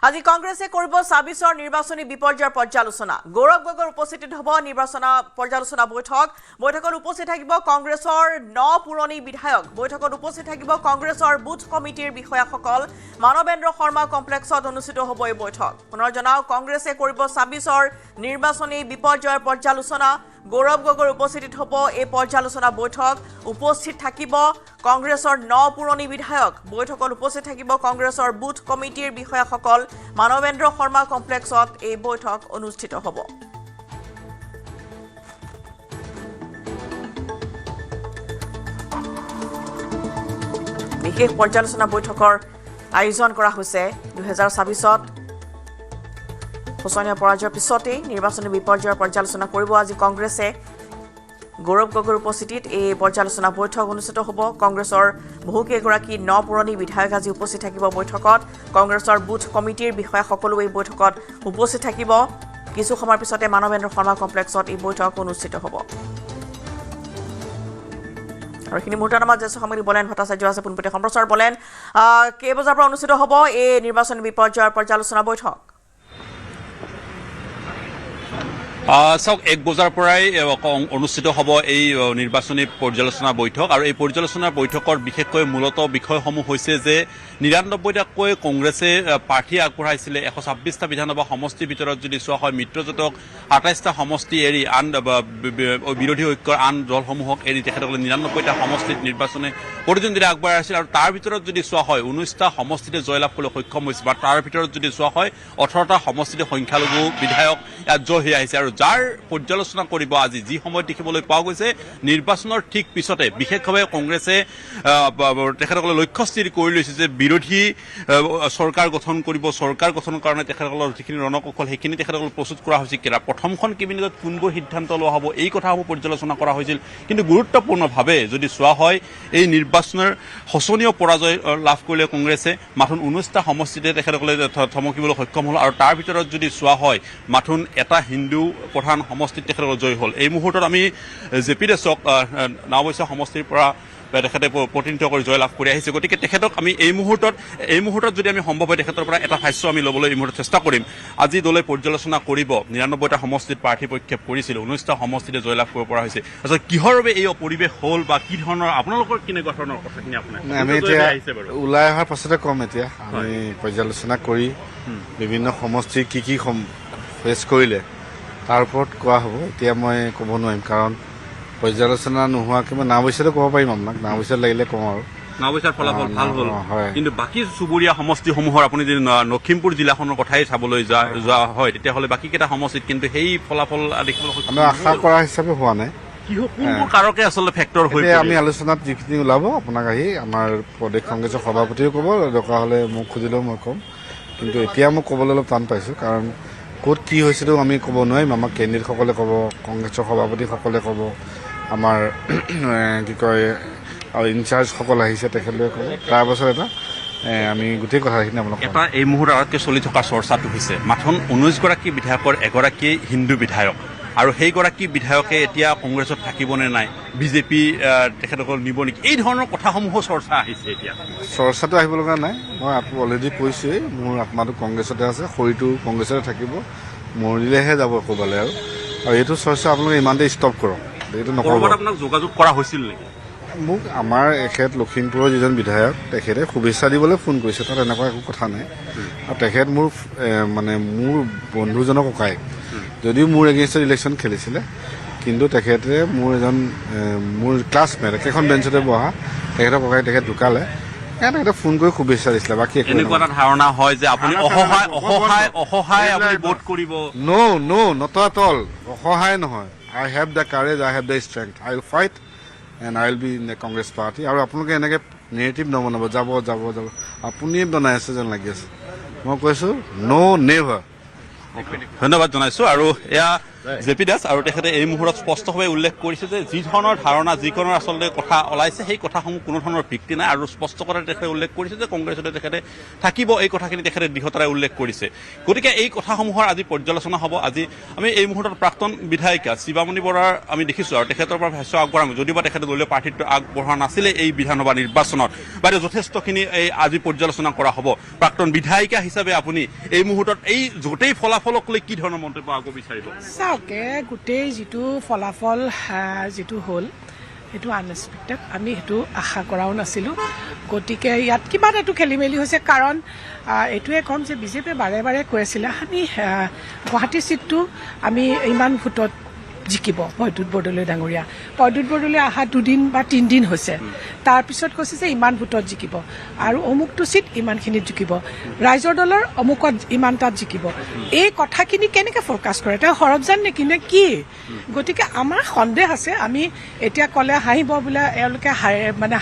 আজি কংগ্ৰেছে কৰিব ২৬ৰ নিৰ্বাচনী বিপৰ্যয়ৰ পৰ্যালোচনা গৌৰৱ গগৈৰ উপস্থিতিত হ'ব নিৰ্বাচন পৰ্যালোচনা বৈঠকত উপস্থিত থাকিব কংগ্ৰেছৰ ৯ পুৰণি বিধায়ক বৈঠকত উপস্থিত থাকিব কংগ্ৰেছৰ বুথ কমিটিৰ বিষয়াসকল মানৱেন্দ্ৰ শৰ্মা কমপ্লেক্সত অনুষ্ঠিত হ'ব এই বৈঠক পুনৰ জনাও কংগ্ৰেছে কৰিব ২৬ৰ নিৰ্বাচনী বিপৰ্যয়ৰ পৰ্যালোচনা গৌৰৱ গগৈৰ উপস্থিতিত হ'ব এই পৰ্যালোচনা বৈঠক উপস্থিত থাকিব কংগ্ৰেছৰ ৯ পুৰণি বিধায়ক বৈঠকত উপস্থিত থাকিব কংগ্ৰেছৰ বুথ কমিটিৰ বিষয়াসকল মানৱেন্দ্ৰ শৰ্মা কমপ্লেক্সত এই বৈঠক অনুষ্ঠিত হ'ব বিশেষ পৰ্যালোচনা বৈঠকৰ আয়োজন কৰা হৈছে ২০২৬ত শোচনীয় পৰাজয়ৰ পিছতেই নিৰ্বাচনী বিপৰ্যয়ৰ পৰ্যালোচনা কৰিব আজি কংগ্ৰেছে গৌৰৱ গগৈৰ উপস্থিতিত এই পৰ্যালোচনা বৈঠক অনুষ্ঠিত হ'ব কংগ্ৰেছৰ বহুকেইগৰাকী ৯ পুৰণি বিধায়ক আজি উপস্থিত থাকিব বৈঠকত কংগ্ৰেছৰ বুথ কমিটিৰ বিষয়াসকলো এই বৈঠকত উপস্থিত থাকিব কিছু সময়ৰ পিছতে মানৱেন্দ্ৰ শৰ্মা কমপ্লেক্সত এই বৈঠক অনুষ্ঠিত হ'ব আৰু এইখিনি মুহূৰ্তত আমাৰ জ্যেষ্ঠ সাংবাদিক বলেন ভট্টাচাৰ্য আছে পোনপটীয়া সম্প্ৰচাৰ বলেন কেইবজাৰ পৰা অনুষ্ঠিত হ'ব এই নিৰ্বাচনী বিপৰ্যয়ৰ পৰ্যালোচনা বৈঠক চাওক ১ বজাৰ পৰাই অনুষ্ঠিত হ'ব এই নিৰ্বাচনী পৰ্যালোচনা বৈঠক আৰু এই পৰ্যালোচনা বৈঠকৰ বিশেষকৈ মূলত বিষয়সমূহ হৈছে যে ৯৯টাকৈ কংগ্ৰেছে প্ৰাৰ্থী আগবঢ়াইছিলে ১২৬টা বিধানসভা সমষ্টিৰ ভিতৰত যদি চোৱা হয় মিত্ৰজোঁটক ২৮টা সমষ্টি এৰি আন বিৰোধী ঐক্যৰ আন দলসমূহক এৰি তেখেতসকলে ৯৯টা সমষ্টিত নিৰ্বাচনে প্ৰতিদ্বন্দ্বিতা আগবঢ়াইছিল আৰু তাৰ ভিতৰত যদি চোৱা হয় ১৯টা সমষ্টিতে জয়লাভ কৰিবলৈ সক্ষম হৈছে বা তাৰ ভিতৰত যদি চোৱা হয় ১৮টা সমষ্টিতে সংখ্যালঘু বিধায়ক ইয়াত জয় হৈ আহিছে আৰু যাৰ পৰ্যালোচনা কৰিব আজি যি সময়ত দেখিবলৈ পোৱা গৈছে নিৰ্বাচনৰ ঠিক পিছতে বিশেষভাৱে কংগ্ৰেছে তেখেতসকলে লক্ষ্য স্থিৰ কৰি লৈছে যে বিৰোধী চৰকাৰ গঠন কৰিব চৰকাৰ গঠনৰ কাৰণে তেখেতসকলৰ যিখিনি ৰণকৌশল সেইখিনি তেখেতসকলে প্ৰস্তুত কৰা হৈছে কেৰা প্ৰথমখন কেবিনেটত কোনবোৰ সিদ্ধান্ত লোৱা হ'ব এই কথাসমূহ পৰ্যালোচনা কৰা হৈছিল কিন্তু গুৰুত্বপূৰ্ণভাৱে যদি চোৱা হয় এই নিৰ্বাচনৰ শোচনীয় পৰাজয় লাভ কৰিলে কংগ্ৰেছে মাথোন ১৯টা সমষ্টিতে তেখেতসকলে থমকিবলৈ সক্ষম হ'ল আৰু তাৰ ভিতৰত যদি চোৱা হয় মাথোন এটা হিন্দু প্ৰধান সমষ্টিত তেখেতসকলৰ জয় হ'ল এই মুহূৰ্তত আমি জে পি দাসক নাওবৈচা সমষ্টিৰ পৰা তেখেতে প্ৰতিনিধিত্ব কৰি জয় লাভ কৰি আহিছে গতিকে তেখেতক আমি এই মুহূৰ্তত যদি আমি সম্ভৱ হয় তেখেতৰ পৰা এটা ভাষ্য আমি ল'বলৈ এই মুহূৰ্তত চেষ্টা কৰিম আজি দলে পৰ্যালোচনা কৰিব ৯৯টা সমষ্টিত প্ৰাৰ্থী প্ৰক্ষেপ কৰিছিল ১৯টা সমষ্টিতে জয়লাভ কৰিব পৰা হৈছে আচলতে কিহৰ বাবে এই পৰিৱেশ হ'ল বা কি ধৰণৰ আপোনালোকৰ কেনেকুৱা ধৰণৰ কথাখিনি আপোনাৰ আমি এতিয়া ওলাই অহাৰ পাছতে ক'ম এতিয়া আমি পৰ্যালোচনা কৰি বিভিন্ন সমষ্টি কি ফেচ কৰিলে তাৰ ওপৰত কোৱা হ'ব এতিয়া মই ক'ব নোৱাৰিম কাৰণ পৰ্যালোচনা নোহোৱাকৈ মই নাওবৈচাতে ক'ব পাৰিম আপোনাক নাওবৈচাত লাগিলে কওঁ আৰু নাওবৈচাৰ ফলাফল ভাল হ'ল কিন্তু বাকী চুবুৰীয়া সমষ্টিসমূহৰ আপুনি যদি লখিমপুৰ জিলাখনৰ কথাই চাবলৈ যোৱা হয় তেতিয়াহ'লে বাকীকেইটা সমষ্টিত কিন্তু সেই ফলাফল দেখিবলৈ আমি আশা কৰা হিচাপে হোৱা নাই কোনবোৰ কাৰকে আচলতে ফেক্টৰ হৈ আমি আলোচনাত যিখিনি ওলাব আপোনাক আহি আমাৰ প্ৰদেশ কংগ্ৰেছৰ সভাপতিয়েও ক'ব দৰকাৰ হ'লে মোক খুজিলেও মই ক'ম কিন্তু এতিয়া মোক ক'বলৈ অলপ টান পাইছোঁ কাৰণ ক'ত কি হৈছেতো আমি ক'ব নোৱাৰিম আমাক কেণ্ডিডেটসকলে ক'ব কংগ্ৰেছৰ সভাপতিসকলে ক'ব আমাৰ কি কয় আৰু ইনচাৰ্জসকল আহিছে তেখেতলোকে ক'ব তাৰপাছত এটা আমি গোটেই কথাখিনি আপোনাক এটা এই মুহূৰ্তত আটাইতকৈ চলি থকা চৰ্চাটো হৈছে মাথোন ১৯গৰাকী বিধায়কৰ এগৰাকী হিন্দু বিধায়ক আৰু সেইগৰাকী বিধায়কে এতিয়া কংগ্ৰেছত থাকিবনে নাই বিজেপি তেখেতসকল নিব নেকি এই ধৰণৰ কথাসমূহো চৰ্চা আহিছে এতিয়া চৰ্চাটো আহিব লগা নাই মই অলৰেডি কৈছোঁৱেই মোৰ আত্মাটো কংগ্ৰেছতে আছে শৰীৰটো কংগ্ৰেছতে থাকিব মৰিলেহে যাব ক'ৰবালৈ আৰু এইটো চৰ্চা আপোনালোকে ইমানতে ষ্টপ কৰক এইটো নকৰিব আপোনাক যোগাযোগ কৰা হৈছিল নেকি মোক আমাৰ এখেত লখিমপুৰৰ যিজন বিধায়ক তেখেতে শুভেচ্ছা দিবলৈ ফোন কৰিছে তাত এনেকুৱা একো কথা নাই আৰু তেখেত মোৰ মানে মোৰ বন্ধুজনৰ ককায়েক যদিও মোৰ এগেইনষ্টত ইলেকশ্যন খেলিছিলে কিন্তু তেখেতে মোৰ এজন মোৰ ক্লাছমেট একেখন বেঞ্চতে বহা তেখেতৰ ককায়েক তেখেত ঢুকালে তেখেতে ফোন কৰি শুভেচ্ছা দিছিলে বাকী এনেকুৱা এটা ধাৰণা হয় যে আপুনি অসহায় আপুনি ভোট কৰিব নট এট অল অসহায় নহয় I have the courage I have the strength I will fight and I will be in the Congress party আৰু আপোনালোকে এনেকৈ নেগেটিভ নবনাব যাব আপুনিয়ে বনাই আছে যেন লাগি আছে মই কৈছোঁ নেভাৰ ধন্যবাদ জনাইছোঁ আৰু এয়া জে পি দাস আৰু তেখেতে এই মুহূৰ্তত স্পষ্টভাৱে উল্লেখ কৰিছে যে যি ধৰণৰ ধাৰণা যিকোনো আচলতে কথা ওলাইছে সেই কথাসমূহ কোনো ধৰণৰ ভিত্তি নাই আৰু স্পষ্ট কথাৰে তেখেতে উল্লেখ কৰিছে যে কংগ্ৰেছতে তেখেতে থাকিব এই কথাখিনি তেখেতে দৃঢ়তাৰে উল্লেখ কৰিছে গতিকে এই কথাসমূহৰ আজি পৰ্যালোচনা হ'ব আজি আমি এই মুহূৰ্তত প্ৰাক্তন বিধায়িকা শিৱামণি বৰাৰ আমি দেখিছোঁ আৰু তেখেতৰ পৰা ভাষ্য আগবঢ়াম যদিও তেখেতে দলীয় প্ৰাৰ্থিত্ব আগবঢ়োৱা নাছিলে এই বিধানসভা নিৰ্বাচনত বাইদেউ যথেষ্টখিনি এই আজি পৰ্যালোচনা কৰা হ'ব প্ৰাক্তন বিধায়িকা হিচাপে আপুনি এই মুহূৰ্তত এই গোটেই ফলাফলক লৈ কি ধৰণৰ মন্তব্য আগব বিচাৰিব চাওক গোটেই যিটো ফলাফল যিটো হ'ল সেইটো আনএক্সপেক্টেড আমি সেইটো আশা কৰাও নাছিলোঁ গতিকে ইয়াত কিবা এটা খেলি মেলি হৈছে কাৰণ এইটোৱে ক'ম যে বিজেপিয়ে বাৰে বাৰে কৈ আছিলে আমি গুৱাহাটী চিটটো আমি ইমান ভোটত জিকিব প্ৰদ্যুৎ বৰদলৈ ডাঙৰীয়া প্ৰদ্যুৎ বৰদলৈ অহা 2 দিন বা 3 দিন হৈছে তাৰপিছত কৈছে যে ইমান ভোটত জিকিব আৰু অমুকটো চিট ইমানখিনিত জিকিব ৰাইজৰ দলৰ অমুকত ইমান তাত জিকিব এই কথাখিনি কেনেকৈ ফ'ৰকাষ্ট কৰে তেওঁ সৰবজান নেকি নে কি গতিকে আমাৰ সন্দেহ আছে আমি এতিয়া ক'লে হাঁহিব বোলে এওঁলোকে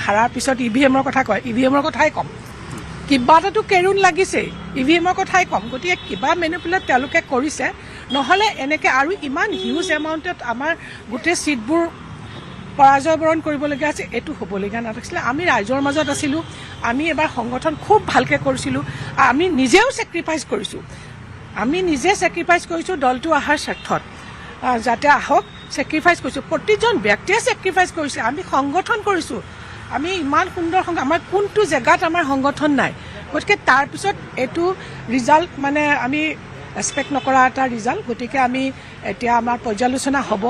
হাৰাৰ পিছত EVM-ৰ কথা কয় EVM-ৰ কথাই ক'ম কিবা এটাতো কেৰুণ লাগিছে EVM-ৰ কথাই ক'ম গতিকে কিবা মেনিপুলেট তেওঁলোকে কৰিছে নহ'লে এনেকৈ আৰু ইমান হিউজ এমাউণ্টত আমাৰ গোটেই চিটবোৰ পৰাজয় বৰণ কৰিবলগীয়া আছে এইটো হ'বলগীয়া নাথাকিছিলে আমি ৰাইজৰ মাজত আছিলোঁ আমি এবাৰ সংগঠন খুব ভালকৈ কৰিছিলোঁ আমি নিজেও ছেক্ৰিফাইচ কৰিছোঁ আমি নিজে ছেক্ৰিফাইচ কৰিছোঁ দলটো অহাৰ স্বাৰ্থত যাতে আহক ছেক্ৰিফাইচ কৰিছোঁ প্ৰতিজন ব্যক্তিয়ে ছেক্ৰিফাইচ কৰিছে আমি সংগঠন কৰিছোঁ আমি ইমান সুন্দৰ আমাৰ কোনটো জেগাত আমাৰ সংগঠন নাই গতিকে তাৰপিছত এইটো ৰিজাল্ট আমি এক্সপেক্ট নকৰা এটা ৰিজাল্ট গতিকে আমি এতিয়া আমাৰ পৰ্যালোচনা হ'ব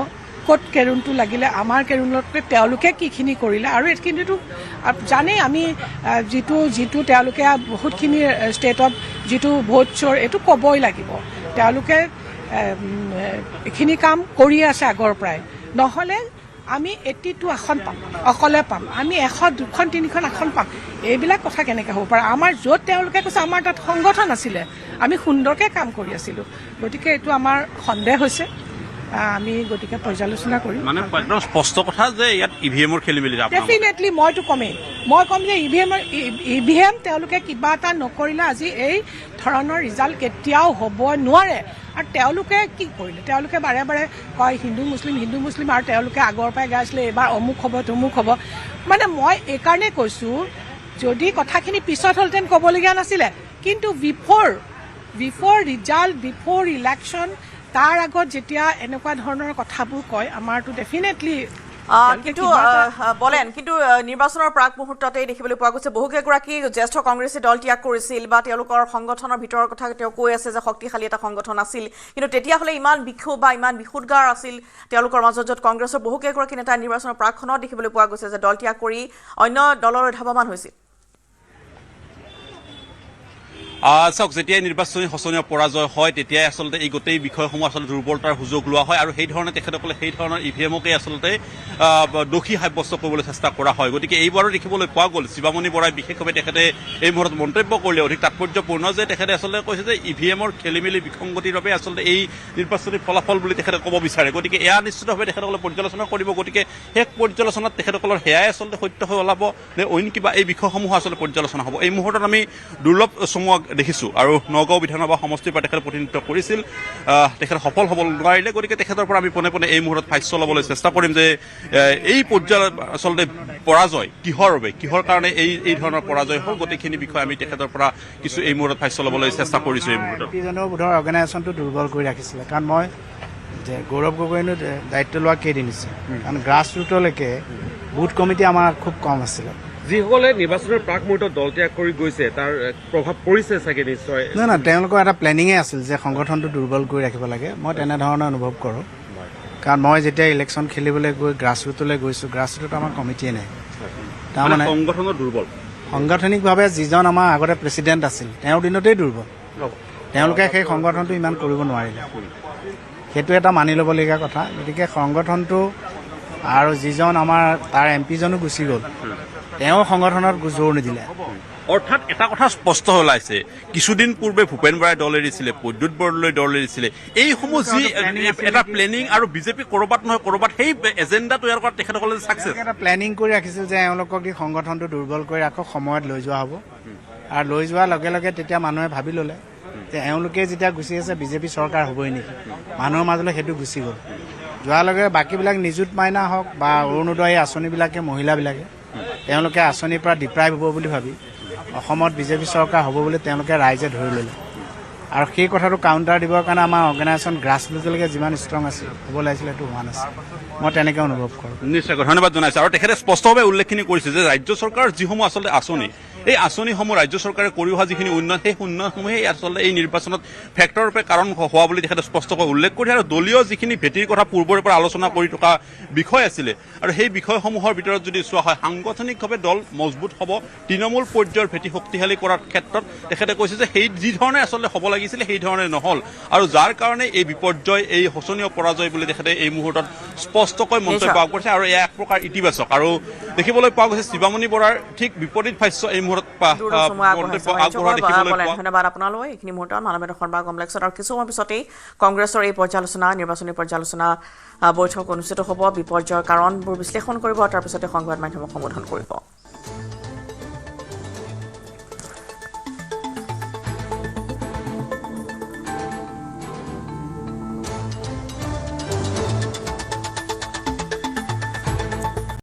ক'ত কেৰুণটো লাগিলে আমাৰ কেৰুণতকৈ তেওঁলোকে কিখিনি কৰিলে আৰু এইখিনিতো জানেই আমি যিটো তেওঁলোকে বহুতখিনি ষ্টেটত যিটো ভোট চোৰ এইটো ক'বই লাগিব তেওঁলোকে এইখিনি কাম কৰি আছে আগৰ পৰাই নহ'লে আমি 82 আসন পাম অকলে পাম আমি 100 2খন 3খন আসন পাম এইবিলাক কথা কেনেকৈ হ'ব পাৰে আমাৰ য'ত তেওঁলোকে কৈছে আমাৰ তাত সংগঠন আছিলে আমি সুন্দৰকৈ কাম কৰি আছিলোঁ গতিকে এইটো আমাৰ সন্দেহ হৈছে আমি গতিকে পৰ্যালোচনা কৰিম মানে একদম স্পষ্ট কথা যে ইয়াত EVM-ৰ খেলি মেলি ডেফিনেটলি মইতো কমেই মই ক'ম যে EVM তেওঁলোকে কিবা এটা নকৰিলে আজি এই ধৰণৰ ৰিজাল্ট কেতিয়াও হ'ব নোৱাৰে আৰু তেওঁলোকে কি কৰিলে তেওঁলোকে বাৰে বাৰে কয় হিন্দু মুছলিম আৰু তেওঁলোকে আগৰ পৰাই গাইছিলে এইবাৰ অমুক হ'ব তমুক হ'ব মই এইকাৰণে কৈছোঁ যদি কথাখিনি পিছত হ'লহেঁতেন ক'বলগীয়া নাছিলে কিন্তু বিফৰ ৰিজাল্ট বিফৰ ইলেকশ্যন তাৰ আগত যেতিয়া এনেকুৱা ধৰণৰ কথাবোৰ কয় আমাৰতো ডেফিনেটলি কিন্তু বলেন কিন্তু নিৰ্বাচনৰ প্ৰাক মুহূৰ্ততেই দেখিবলৈ পোৱা গৈছে বহুকেইগৰাকী জ্যেষ্ঠ কংগ্ৰেছী দল ত্যাগ কৰিছিল বা তেওঁলোকৰ সংগঠনৰ ভিতৰৰ কথা তেওঁ কৈ আছে যে শক্তিশালী এটা সংগঠন আছিল কিন্তু তেতিয়াহ'লে ইমান বিক্ষোভ বা ইমান বিশুদ্ধাৰ আছিল তেওঁলোকৰ মাজত য'ত কংগ্ৰেছৰ বহুকেইগৰাকী নেতা নিৰ্বাচনৰ প্ৰাকখনত দেখিবলৈ পোৱা গৈছে যে দল ত্যাগ কৰি অন্য দললৈ ধাৱমান হৈছিল চাওক যেতিয়াই নিৰ্বাচনী শোচনীয় পৰাজয় হয় তেতিয়াই আচলতে এই গোটেই বিষয়সমূহ আচলতে দুৰ্বলতাৰ সুযোগ লোৱা হয় আৰু সেই ধৰণে তেখেতসকলে সেই ধৰণৰ EVM-কে আচলতে দোষী সাব্যস্ত কৰিবলৈ চেষ্টা কৰা হয় গতিকে এইবাৰো দেখিবলৈ পোৱা গ'ল শিৱামণি বৰাই বিশেষভাৱে তেখেতে এই মুহূৰ্তত মন্তব্য কৰিলে অধিক তাৎপৰ্যপূৰ্ণ যে তেখেতে আচলতে কৈছে যে EVM-ৰ খেলি মেলি বিসংগতিৰ বাবে আচলতে এই নিৰ্বাচনী ফলাফল বুলি তেখেতে ক'ব বিচাৰে গতিকে এয়া নিশ্চিতভাৱে তেখেতসকলে পৰ্যালোচনা কৰিব গতিকে শেষ পৰ্যালোচনাত তেখেতসকলৰ সেয়াই আচলতে সত্য হৈ ওলাব নে অইন কিবা এই বিষয়সমূহ আচলতে পৰ্যালোচনা হ'ব এই মুহূৰ্তত আমি দুৰ্লভ চমুৱাক দেখিছোঁ আৰু নগাঁও বিধানসভা সমষ্টিৰ পৰা তেখেতে প্ৰতিনিধিত্ব কৰিছিল তেখেত সফল হ'ব নোৱাৰিলে গতিকে তেখেতৰ পৰা আমি পোনে পোনে এই মুহূৰ্তত ভাষ্য ল'বলৈ চেষ্টা কৰিম যে এই পৰ্যায়ত আচলতে পৰাজয় কিহৰ কাৰণে এই ধৰণৰ পৰাজয় হ'ল গোটেইখিনি বিষয়ে আমি তেখেতৰ পৰা কিছু এই মুহূৰ্তত ভাষ্য ল'বলৈ চেষ্টা কৰিছোঁ এই মুহূৰ্তত বোধৰ অৰ্গেনাইজেশ্যনটো দুৰ্বল কৰি ৰাখিছিলে কাৰণ মই যে গৌৰৱ গগৈনো দায়িত্ব লোৱা কেইদিন হৈছে কাৰণ গ্ৰাছ ৰুটলৈকে বুথ কমিটি আমাৰ খুব কম আছিলে যিসকলে নিৰ্বাচনৰ প্ৰাক মুহূৰ্তত দল ত্যাগ কৰি গৈছে তাৰ প্ৰভাৱ পৰিছে চাগে নিশ্চয় নহয় তেওঁলোকৰ এটা প্লেনিঙে আছিল যে সংগঠনটো দুৰ্বল কৰি ৰাখিব লাগে মই তেনেধৰণে অনুভৱ কৰোঁ কাৰণ মই যেতিয়া ইলেকশ্যন খেলিবলৈ গৈ গ্ৰাছ ৰুটলৈ গৈছোঁ গ্ৰাছ ৰুটত আমাৰ কমিটিয়ে নাই তাৰমানে সংগঠনৰ দুৰ্বল সাংগঠনিকভাৱে যিজন আমাৰ আগতে প্ৰেচিডেণ্ট আছিল তেওঁৰ দিনতেই দুৰ্বল তেওঁলোকে সেই সংগঠনটো ইমান কৰিব নোৱাৰিলে সেইটো এটা মানি ল'বলগীয়া কথা গতিকে সংগঠনটো আৰু যিজন আমাৰ তাৰ MP-জনো গুচি গ'ল তেওঁ সংগঠনত জোৰ নিদিলে অৰ্থাৎ এটা কথা স্পষ্ট ওলাইছে কিছুদিন পূৰ্বে ভূপেন বৰাই দল এৰিছিলে প্ৰদ্যুৎ বৰদলৈ দল এৰিছিলে এইসমূহ যি এটা প্লেনিং আৰু বিজেপি ক'ৰবাত নহয় ক'ৰবাত সেই এজেণ্ডা তৈয়াৰ কৰাত তেখেতসকলে ছাকচেছ এটা প্লেনিং কৰি ৰাখিছিল যে এওঁলোকক দি সংগঠনটো দুৰ্বল কৰি আকৌ সময়ত লৈ যোৱা হ'ব আৰু লৈ যোৱাৰ লগে লগে তেতিয়া মানুহে ভাবি ল'লে যে এওঁলোকে যেতিয়া গুচি আছে বিজেপি চৰকাৰ হ'বই নেকি মানুহৰ মাজলৈ সেইটো গুচি গ'ল যোৱাৰ লগে বাকীবিলাক নিযুত মাইনা হওক বা অৰুণোদয় আঁচনিবিলাকে মহিলাবিলাকে তেওঁলোকে আঁচনিৰ পৰা ডিপ্ৰাইভ হ'ব বুলি ভাবি অসমত বিজেপি চৰকাৰ হ'ব বুলি তেওঁলোকে ৰাইজে ধৰি ল'লে আৰু সেই কথাটো কাউণ্টাৰ দিবৰ কাৰণে আমাৰ অৰ্গেনাইজেশ্যন গ্ৰাছ ৰুটলৈকে যিমান ষ্ট্ৰং আছিল হ'ব লাগিছিলে সেইটো হোৱা নাছিল মই তেনেকৈ অনুভৱ কৰোঁ নিশ্চয়কৈ ধন্যবাদ জনাইছোঁ আৰু তেখেতে স্পষ্টভাৱে উল্লেখখিনি কৰিছে যে ৰাজ্য চৰকাৰৰ যিসমূহ আচলতে আঁচনি এই আঁচনিসমূহ ৰাজ্য চৰকাৰে কৰি অহা যিখিনি উন্নয়ন সেই উন্নয়নসমূহেই আচলতে এই নিৰ্বাচনত ফেক্টৰ ৰূপে কাৰণ হোৱা বুলি তেখেতে স্পষ্টকৈ উল্লেখ কৰিছে আৰু দলীয় যিখিনি ভেটিৰ কথা পূৰ্বৰে পৰা আলোচনা কৰি থকা বিষয় আছিলে আৰু সেই বিষয়সমূহৰ ভিতৰত যদি চোৱা হয় সাংগঠনিকভাৱে দল মজবুত হ'ব তৃণমূল পৰ্যায়ৰ ভেটি শক্তিশালী কৰাৰ ক্ষেত্ৰত তেখেতে কৈছে যে সেই যি ধৰণে আচলতে হ'ব লাগিছিলে সেই ধৰণে নহ'ল আৰু যাৰ কাৰণে এই বিপৰ্যয় এই শোচনীয় পৰাজয় বুলি তেখেতে এই মুহূৰ্তত স্পষ্টকৈ মন্তব্য কৰিছে আৰু এয়া এক প্ৰকাৰ ইতিবাচক আৰু দেখিবলৈ পোৱা গৈছে শিৱামণি বৰাৰ ঠিক বিপৰীত ভাষ্য এই মুহূৰ্তত ধন্যবাদ আপোনালৈ এইখিনি মুহূৰ্তত মানৱ সংবাদ কমপ্লেক্সত আৰু কিছু সময় পিছতেই কংগ্ৰেছৰ এই পৰ্যালোচনা নিৰ্বাচনী পৰ্যালোচনা বৈঠক অনুষ্ঠিত হ'ব বিপৰ্যয়ৰ কাৰণবোৰ বিশ্লেষণ কৰিব আৰু তাৰ পিছতে সংবাদ মাধ্যমক সম্বোধন কৰিব